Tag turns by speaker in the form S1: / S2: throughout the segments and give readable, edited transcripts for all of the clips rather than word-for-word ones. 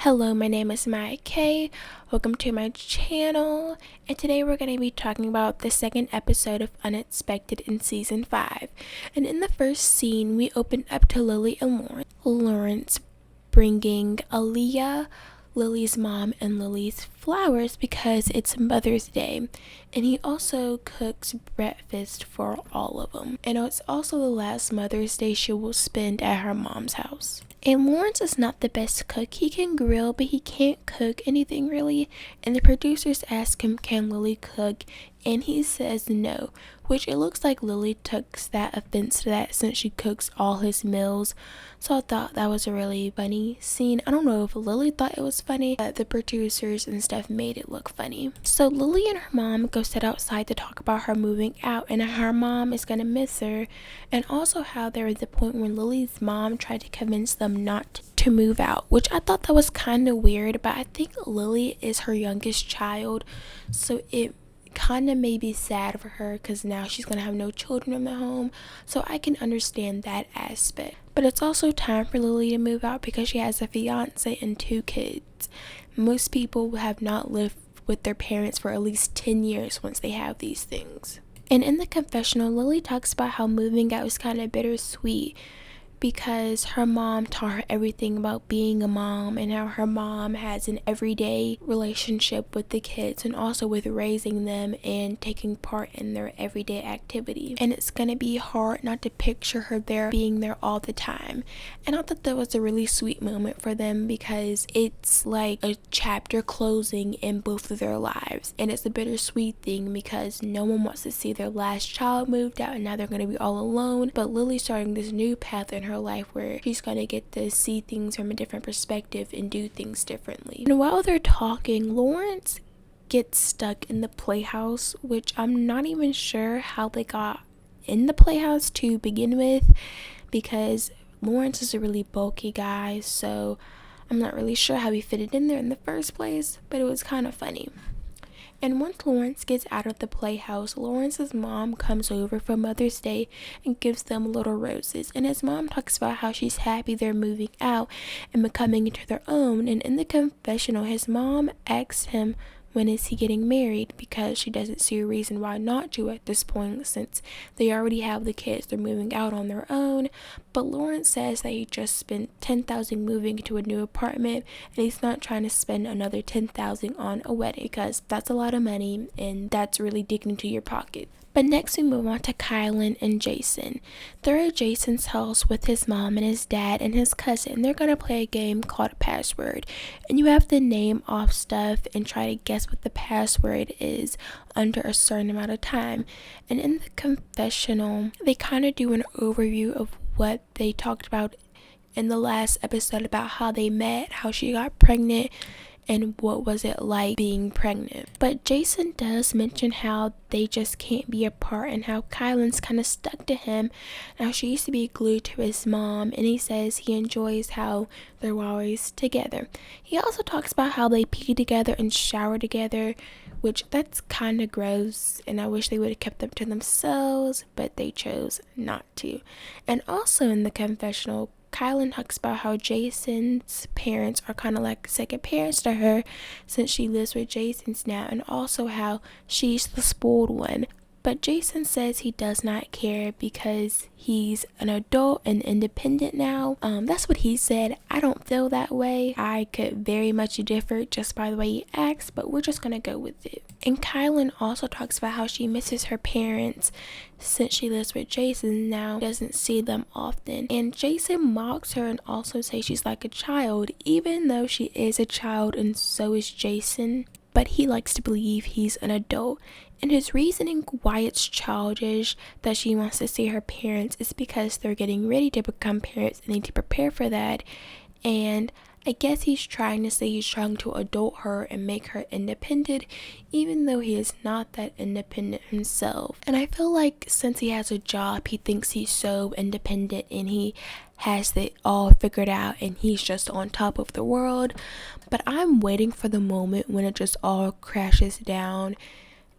S1: Hello, my name is Maya K. Welcome to my channel, and today we're going to be talking about the second episode of Unexpected in season 5. And in the first scene, we opened up to Lily and Lawrence bringing Aaliyah, Lily's mom, and Lily's flowers because it's Mother's Day, and he also cooks breakfast for all of them. And it's also the last Mother's Day she will spend at her mom's house. And Lawrence is not the best cook. He can grill, but he can't cook anything really. And the producers ask him, can Lily cook? And he says no, which it looks like Lily took that offense to that since she cooks all his meals. So I thought that was a really funny scene. I don't know if Lily thought it was funny, but the producers and stuff made it look funny. So Lily and her mom go sit outside to talk about her moving out and how her mom is gonna miss her, and also how there was a point when Lily's mom tried to convince them not to move out, which I thought that was kind of weird, but I think Lily is her youngest child, so it kind of made me sad for her because now she's gonna have no children in the home, so I can understand that aspect. But it's also time for Lily to move out because she has a fiance and 2 kids. Most people have not lived with their parents for at least 10 years once they have these things. And in the confessional, Lily talks about how moving out is kind of bittersweet because her mom taught her everything about being a mom and how her mom has an everyday relationship with the kids and also with raising them and taking part in their everyday activity. And it's gonna be hard not to picture her there being there all the time. And I thought that was a really sweet moment for them because it's like a chapter closing in both of their lives. And it's a bittersweet thing because no one wants to see their last child moved out and now they're gonna be all alone. But Lily's starting this new path in her life where she's gonna get to see things from a different perspective and do things differently. And while they're talking, Lawrence gets stuck in the playhouse, which I'm not even sure how they got in the playhouse to begin with because Lawrence is a really bulky guy, so I'm not really sure how he fitted in there in the first place, but it was kind of funny. And once Lawrence gets out of the playhouse, Lawrence's mom comes over for Mother's Day and gives them little roses. And his mom talks about how she's happy they're moving out and becoming into their own. And in the confessional, his mom asks him, when is he getting married? Because she doesn't see a reason why not to at this point since they already have the kids. They're moving out on their own. But Lawrence says that he just spent $10,000 moving into a new apartment and he's not trying to spend another $10,000 on a wedding because that's a lot of money and that's really digging into your pocket. But next we move on to Kylan and Jason. They're at Jason's house with his mom and his dad and his cousin. They're gonna play a game called Password. And you have to name off stuff and try to guess what the password is under a certain amount of time. And in the confessional, they kind of do an overview of what they talked about in the last episode about how they met, how she got pregnant, and what was it like being pregnant. But Jason does mention how they just can't be apart and how Kylan's kind of stuck to him. Now she used to be glued to his mom, and he says he enjoys how they're always together. He also talks about how they pee together and shower together, which that's kind of gross, and I wish they would have kept them to themselves, but they chose not to. And also in the confessional, Kylan talks about how Jason's parents are kind of like second parents to her since she lives with Jason's now, and also how she's the spoiled one. But Jason says he does not care because he's an adult and independent now. That's what he said. I don't feel that way. I could very much differ just by the way he acts, but we're just gonna go with it. And Kylan also talks about how she misses her parents since she lives with Jason now, doesn't see them often. And Jason mocks her and also says she's like a child, even though she is a child and so is Jason. But he likes to believe he's an adult. And his reasoning why it's childish that she wants to see her parents is because they're getting ready to become parents and need to prepare for that. And I guess he's trying to say he's trying to adult her and make her independent, even though he is not that independent himself. And I feel like since he has a job, he thinks he's so independent and he has it all figured out and he's just on top of the world. But I'm waiting for the moment when it just all crashes down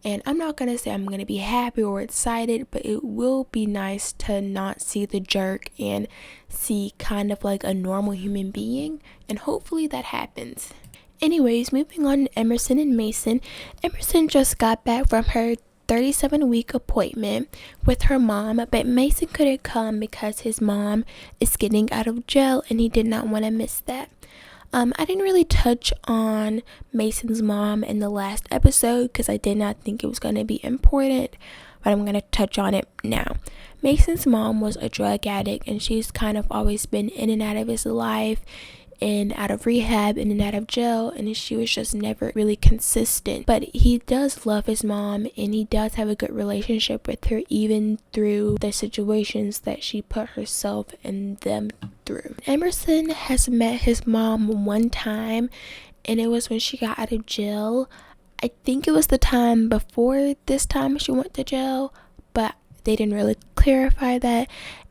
S1: And I'm not gonna say I'm gonna be happy or excited, but it will be nice to not see the jerk and see kind of like a normal human being, and hopefully that happens. Anyways, moving on to Emerson and Mason. Emerson just got back from her 37-week appointment with her mom, but Mason couldn't come because his mom is getting out of jail and he did not want to miss that. I didn't really touch on Mason's mom in the last episode because I did not think it was going to be important, but I'm going to touch on it now. Mason's mom was a drug addict, and she's kind of always been in and out of his life, in out of rehab, in and out of jail, and she was just never really consistent. But he does love his mom, and he does have a good relationship with her, even through the situations that she put herself and them through. Emerson has met his mom one time, and it was when she got out of jail. I think it was the time before this time she went to jail, but they didn't really clarify that.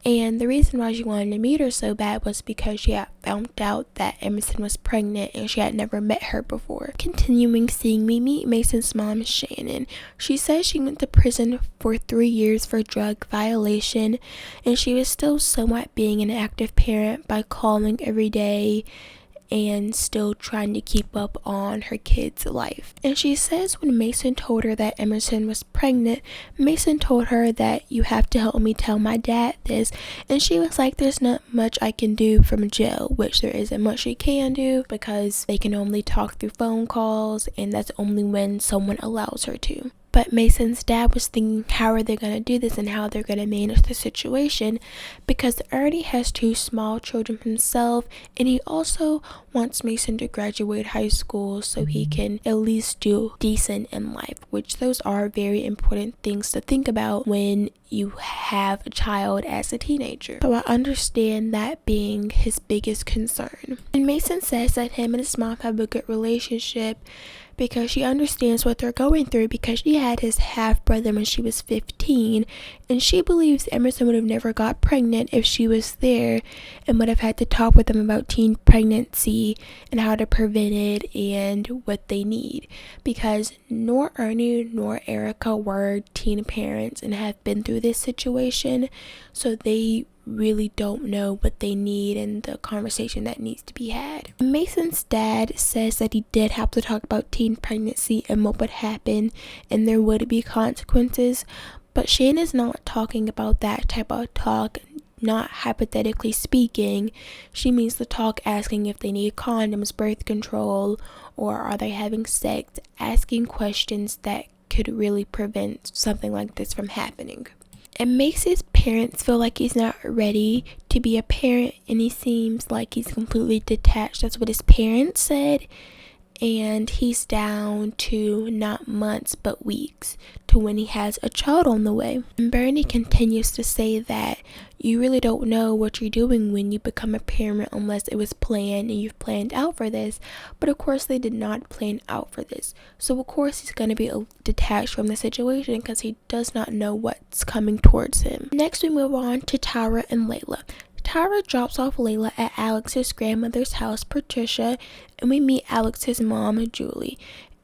S1: And the reason why she wanted to meet her so bad was because she had found out that Emerson was pregnant and she had never met her before. Continuing seeing me meet Mason's mom, Shannon. She says she went to prison for 3 years for drug violation, and she was still somewhat being an active parent by calling every day and still trying to keep up on her kid's life. And she says when Mason told her that Emerson was pregnant, Mason told her that you have to help me tell my dad this, and she was like, there's not much I can do from jail, which there isn't much she can do because they can only talk through phone calls, and that's only when someone allows her to. But Mason's dad was thinking, how are they going to do this and how they're going to manage the situation, because Ernie has 2 small children himself, and he also wants Mason to graduate high school so he can at least do decent in life, which those are very important things to think about when you have a child as a teenager. So I understand that being his biggest concern. And Mason says that him and his mom have a good relationship because she understands what they're going through, because she had his half-brother when she was 15, and she believes Emerson would have never got pregnant if she was there and would have had to talk with them about teen pregnancy and how to prevent it and what they need, because nor Ernie nor Erica were teen parents and have been through this situation, so they really don't know what they need and the conversation that needs to be had. Mason's dad says that he did have to talk about teen pregnancy and what would happen, and there would be consequences, but Shane is not talking about that type of talk, not hypothetically speaking. She means the talk asking if they need condoms, birth control, or are they having sex, asking questions that could really prevent something like this from happening. It makes his parents feel like he's not ready to be a parent, and he seems like he's completely detached. That's what his parents said. And he's down to not months but weeks to when he has a child on the way. And Bernie continues to say that you really don't know what you're doing when you become a parent unless it was planned and you've planned out for this. But of course they did not plan out for this. So of course he's going to be detached from the situation because he does not know what's coming towards him. Next we move on to Tiara and Layla. Tiara drops off Layla at Alex's grandmother's house, Patricia, and we meet Alex's mom, Julie.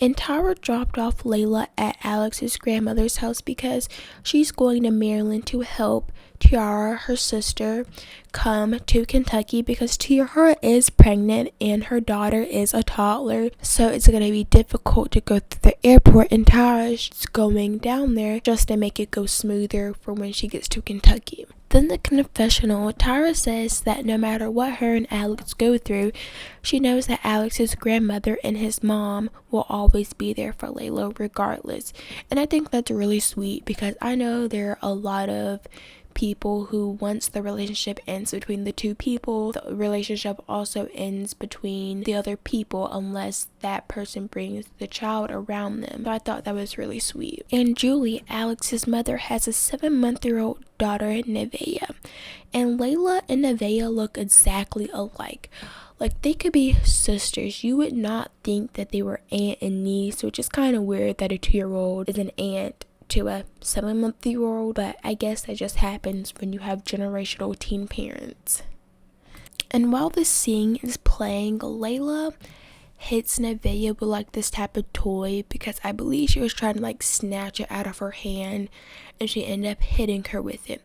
S1: And Tiara dropped off Layla at Alex's grandmother's house because she's going to Maryland to help Tiara, her sister, come to Kentucky because Tiara is pregnant and her daughter is a toddler. So it's going to be difficult to go through the airport, and Tiara's going down there just to make it go smoother for when she gets to Kentucky. Then the confessional, Tiara says that no matter what her and Alex go through, she knows that Alex's grandmother and his mom will always be there for Layla regardless. And I think that's really sweet because I know there are a lot of people who, once the relationship ends between the two people, the relationship also ends between the other people unless that person brings the child around them. So I thought that was really sweet. And Julie, Alex's mother, has a 7-month-old daughter, Nevaeh. And Layla and Nevaeh look exactly alike. Like, they could be sisters. You would not think that they were aunt and niece, which is kind of weird that a 2-year-old is an aunt to a 7-month-old, but I guess that just happens when you have generational teen parents. And while this scene is playing, Layla hits Nevaeh with like this type of toy, because I believe she was trying to like snatch it out of her hand, and she ended up hitting her with it.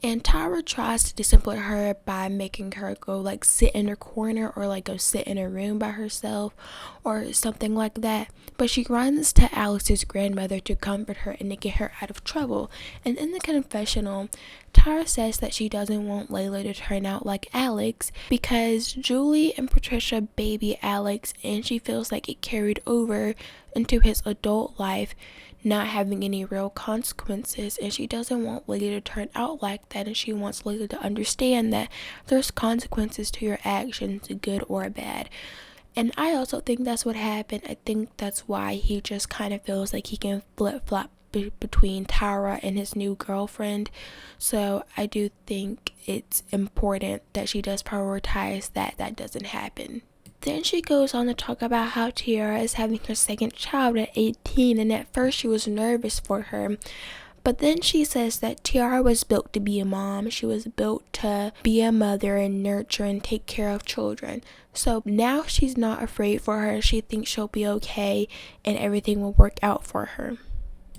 S1: And Tiara tries to discipline her by making her go like sit in her corner, or like go sit in a room by herself or something like that. But she runs to Alex's grandmother to comfort her and to get her out of trouble. And in the confessional, Tiara says that she doesn't want Layla to turn out like Alex, because Julie and Patricia baby Alex, and she feels like it carried over into his adult life, not having any real consequences, and she doesn't want Layla to turn out like that, and she wants Layla to understand that there's consequences to your actions, good or bad. And I also think that's what happened. I think that's why he just kind of feels like he can flip-flop between Tiara and his new girlfriend. So I do think it's important that she does prioritize that doesn't happen. Then she goes on to talk about how Tiara is having her second child at 18, and at first she was nervous for her. But then she says that Tiara was built to be a mom. She was built to be a mother and nurture and take care of children. So now she's not afraid for her. She thinks she'll be okay and everything will work out for her.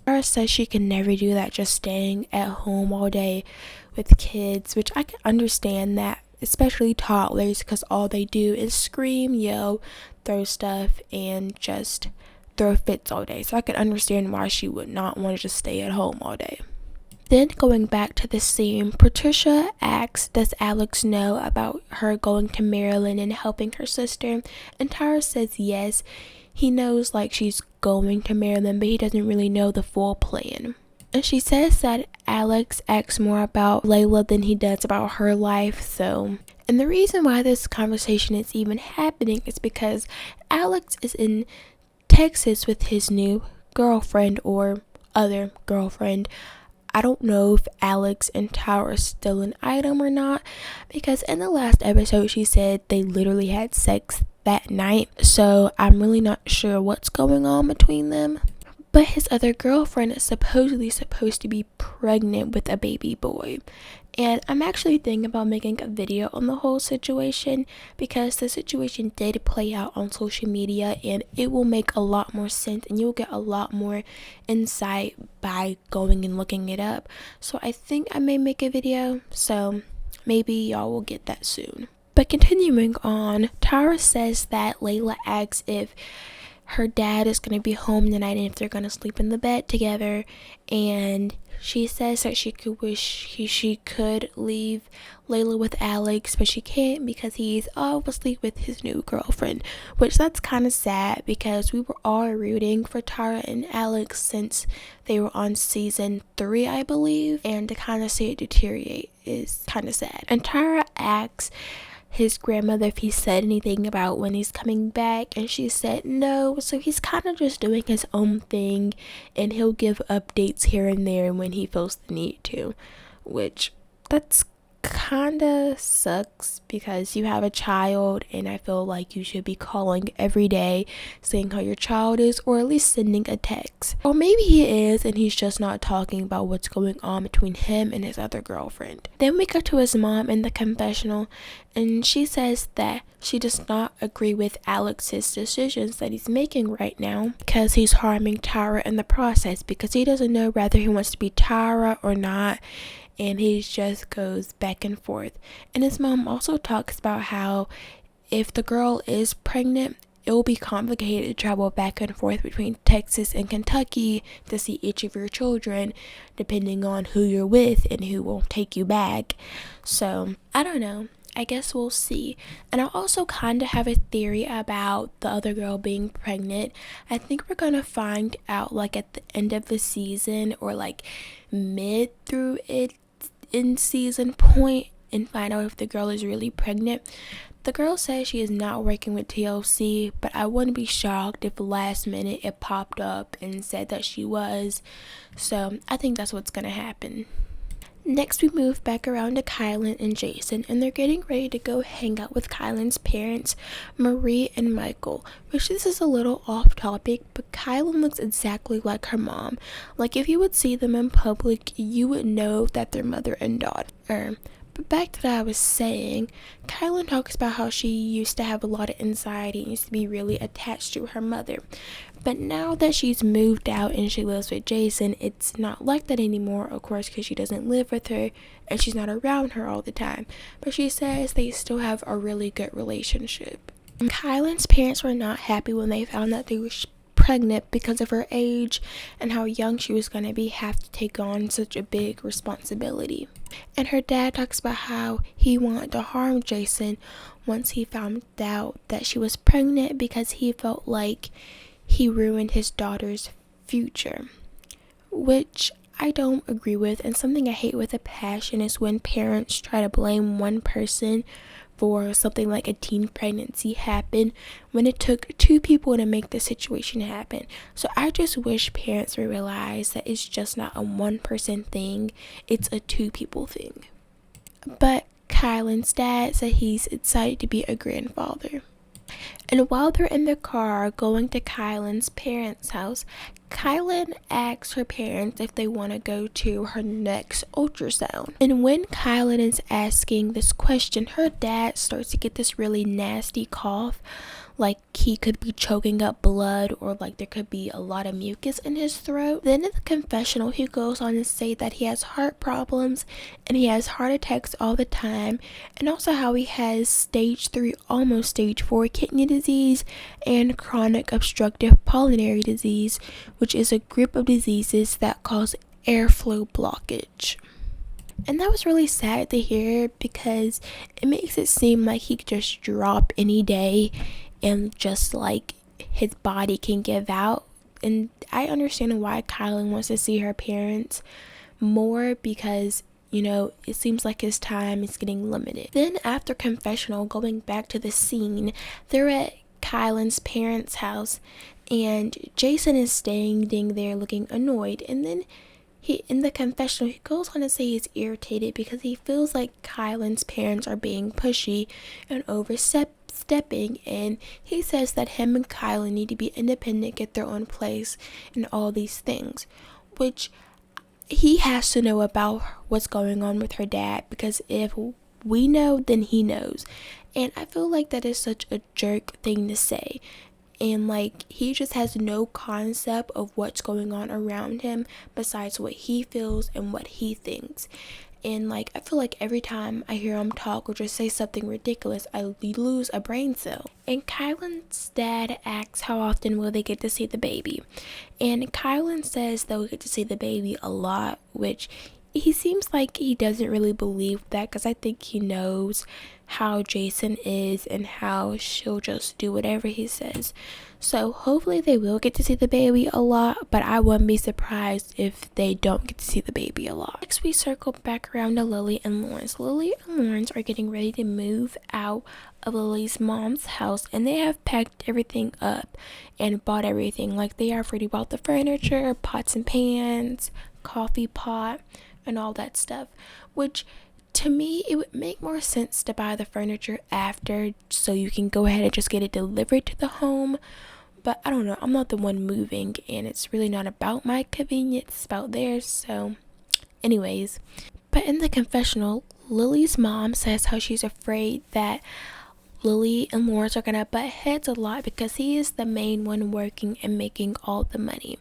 S1: Tiara says she can never do that, just staying at home all day with kids, which I can understand that, especially toddlers, because all they do is scream, yell, throw stuff, and just throw fits all day. So I can understand why she would not want to just stay at home all day. Then going back to the scene, Patricia asks, does Alex know about her going to Maryland and helping her sister? And Tiara says yes. He knows like she's going to Maryland, but he doesn't really know the full plan. And she says that Alex asks more about Layla than he does about her life. And the reason why this conversation is even happening is because Alex is in Texas with his new girlfriend, or other girlfriend. I don't know if Alex and Tiara are still an item or not, because in the last episode she said they literally had sex that night. So I'm really not sure what's going on between them. But his other girlfriend is supposedly supposed to be pregnant with a baby boy. And I'm actually thinking about making a video on the whole situation, because the situation did play out on social media, and it will make a lot more sense and you'll get a lot more insight by going and looking it up. So I think I may make a video, so maybe y'all will get that soon. But continuing on, Tiara says that Layla asks if her dad is going to be home tonight and if they're going to sleep in the bed together, and she says that she could wish she could leave Layla with Alex, but she can't because he's obviously with his new girlfriend, which that's kind of sad, because we were all rooting for Tiara and Alex since they were on season 3, I believe, and to kind of see it deteriorate is kind of sad. And Tiara asks his grandmother if he said anything about when he's coming back, and she said no, so he's kind of just doing his own thing, and he'll give updates here and there when he feels the need to, which that's kind of sucks, because you have a child and I feel like you should be calling every day saying how your child is, or at least sending a text. Or maybe he is and he's just not talking about what's going on between him and his other girlfriend. Then we go to his mom in the confessional, and she says that she does not agree with Alex's decisions that he's making right now, because he's harming Tiara in the process, because he doesn't know whether he wants to be Tiara or not, and he just goes back and forth. And his mom also talks about how if the girl is pregnant, it will be complicated to travel back and forth between Texas and Kentucky to see each of your children, depending on who you're with and who will take you back. So I don't know, I guess we'll see. And I also kind of have a theory about the other girl being pregnant. I think we're gonna find out like at the end of the season, or like mid through it in season point, and find out if the girl is really pregnant. The girl says she is not working with TLC, but I wouldn't be shocked if last minute it popped up and said that she was. So I think that's what's gonna happen. Next, we move back around to Kylan and Jason, and they're getting ready to go hang out with Kylan's parents, Marie and Michael, which this is a little off topic, but Kylan looks exactly like her mom. Like if you would see them in public, you would know that they're mother and daughter. But back to what I was saying, Kylan talks about how she used to have a lot of anxiety and used to be really attached to her mother. But now that she's moved out and she lives with Jason, it's not like that anymore, of course, because she doesn't live with her and she's not around her all the time. But she says they still have a really good relationship. Kylan's parents were not happy when they found that they were pregnant because of her age and how young she was going to have to take on such a big responsibility. And her dad talks about how he wanted to harm Jason once he found out that she was pregnant because he felt like he ruined his daughter's future, which I don't agree with. And something I hate with a passion is when parents try to blame one person for something like a teen pregnancy happen when it took two people to make the situation happen. So I just wish parents would realize that it's just not a one person thing, it's a two people thing. But Kylan's dad said he's excited to be a grandfather. And while they're in the car going to Kylan's parents' house, Kylan asks her parents if they want to go to her next ultrasound. And when Kylan is asking this question, her dad starts to get this really nasty cough, like he could be choking up blood or like there could be a lot of mucus in his throat. Then in the confessional, he goes on to say that he has heart problems and he has heart attacks all the time, and also how he has stage 3, almost stage 4 kidney disease and chronic obstructive pulmonary disease, which is a group of diseases that cause airflow blockage. And that was really sad to hear because it makes it seem like he could just drop any day and just like his body can give out. And I understand why Kylan wants to see her parents more because, you know, it seems like his time is getting limited. Then after confessional, going back to the scene, they're at Kylan's parents' house and Jason is standing there looking annoyed. And then in the confessional, he goes on to say he's irritated because he feels like Kylan's parents are being pushy and overstepping, and he says that him and Kylan need to be independent, get their own place, and all these things, which he has to know about what's going on with her dad, because if we know, then he knows. And I feel like that is such a jerk thing to say. And like he just has no concept of what's going on around him besides what he feels and what he thinks. And like I feel like every time I hear him talk or just say something ridiculous, I lose a brain cell. And Kylan's dad asks how often will they get to see the baby, and Kylan says they'll get to see the baby a lot, which he seems like he doesn't really believe that, because I think he knows how Jason is and how she'll just do whatever he says. So hopefully they will get to see the baby a lot, but I wouldn't be surprised if they don't get to see the baby a lot. Next we circle back around to Lily and Lawrence. Lily and Lawrence are getting ready to move out of Lily's mom's house, and they have packed everything up and bought everything. Like they already bought the furniture, pots and pans, coffee pot, and all that stuff, which to me it would make more sense to buy the furniture after so you can go ahead and just get it delivered to the home. But I don't know, I'm not the one moving and it's really not about my convenience, it's about theirs. So anyways, but in the confessional, Lily's mom says how she's afraid that Lily and Lawrence are gonna butt heads a lot because he is the main one working and making all the money,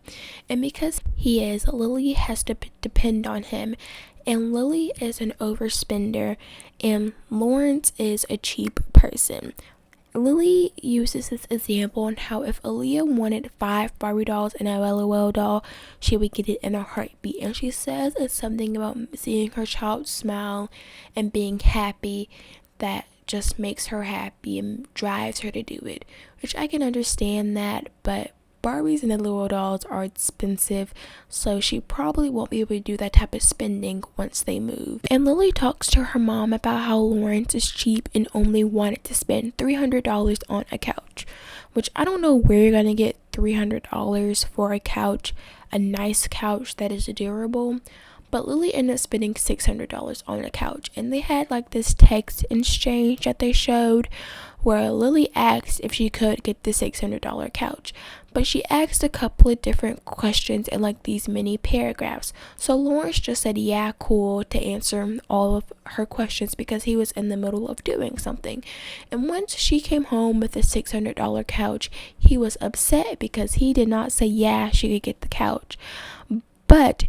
S1: and because he is, Lily has to depend on him, and Lily is an overspender and Lawrence is a cheap person. Lily uses this example on how if Aaliyah wanted 5 Barbie dolls and a LOL doll, she would get it in a heartbeat, and she says it's something about seeing her child smile and being happy that just makes her happy and drives her to do it, which I can understand that, but Barbies and the little dolls are expensive, so she probably won't be able to do that type of spending once they move. And Lily talks to her mom about how Lawrence is cheap and only wanted to spend $300 on a couch, which I don't know where you're gonna get $300 for a couch, a nice couch that is durable. But Lily ended up spending $600 on the couch, and they had like this text exchange that they showed where Lily asked if she could get the $600 couch, but she asked a couple of different questions in like these mini paragraphs. So Lawrence just said yeah, cool, to answer all of her questions because he was in the middle of doing something. And once she came home with the $600 couch, he was upset because he did not say yeah, she could get the couch. But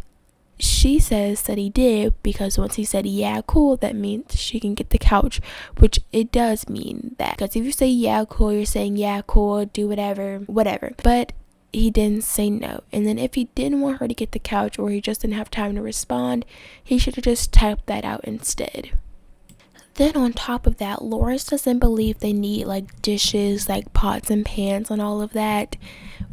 S1: she says that he did, because once he said yeah, cool, that means she can get the couch, which it does mean that, because if you say yeah, cool, you're saying yeah, cool, do whatever. But he didn't say no. And then if he didn't want her to get the couch, or he just didn't have time to respond, he should have just typed that out instead. Then on top of that, Lawrence doesn't believe they need like dishes, like pots and pans and all of that,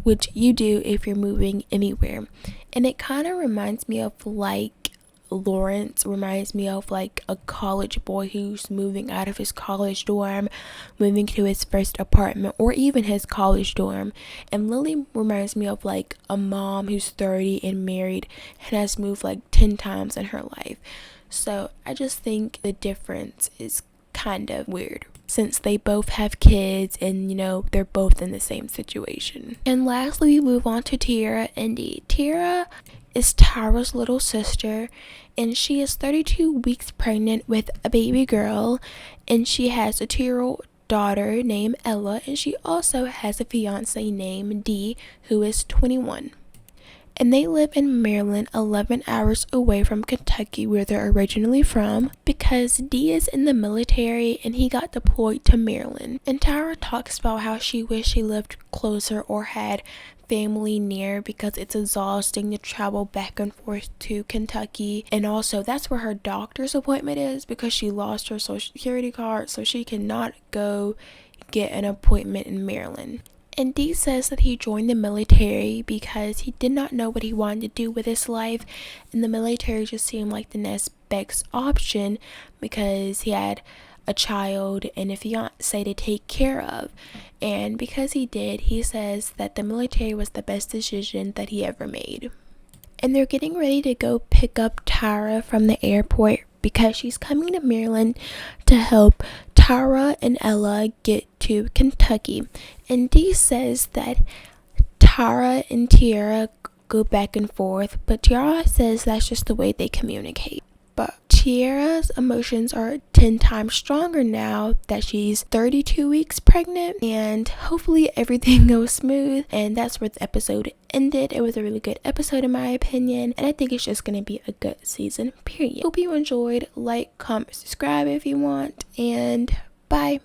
S1: which you do if you're moving anywhere. And it kind of reminds me of like Lawrence reminds me of like a college boy who's moving out of his college dorm, moving to his first apartment, or even his college dorm. And Lily reminds me of like a mom who's 30 and married and has moved like 10 times in her life. So I just think the difference is kind of weird, since they both have kids and, you know, they're both in the same situation. And lastly, we move on to Tiara and Dee. Tiara is Tara's little sister, and she is 32 weeks pregnant with a baby girl, and she has a 2-year-old daughter named Ella, and she also has a fiance named Dee, who is 21. And they live in Maryland, 11 hours away from Kentucky, where they're originally from, because Dee is in the military and he got deployed to Maryland. And Tiara talks about how she wished she lived closer or had family near, because it's exhausting to travel back and forth to Kentucky. And also that's where her doctor's appointment is, because she lost her social security card, so she cannot go get an appointment in Maryland. And Dee says that he joined the military because he did not know what he wanted to do with his life, and the military just seemed like the next best option because he had a child and a fiance to take care of. And because he did, he says that the military was the best decision that he ever made. And they're getting ready to go pick up Tiara from the airport because she's coming to Maryland to help Tiara and Ella get to Kentucky. And Dee says that Tiara and Tiara go back and forth, but Tiara says that's just the way they communicate. But Tiara's emotions are 10 times stronger now that she's 32 weeks pregnant, and hopefully everything goes smooth. And that's where the episode ended. It was a really good episode in my opinion, and I think it's just going to be a good season, period. Hope you enjoyed. Like, comment, subscribe if you want, and bye.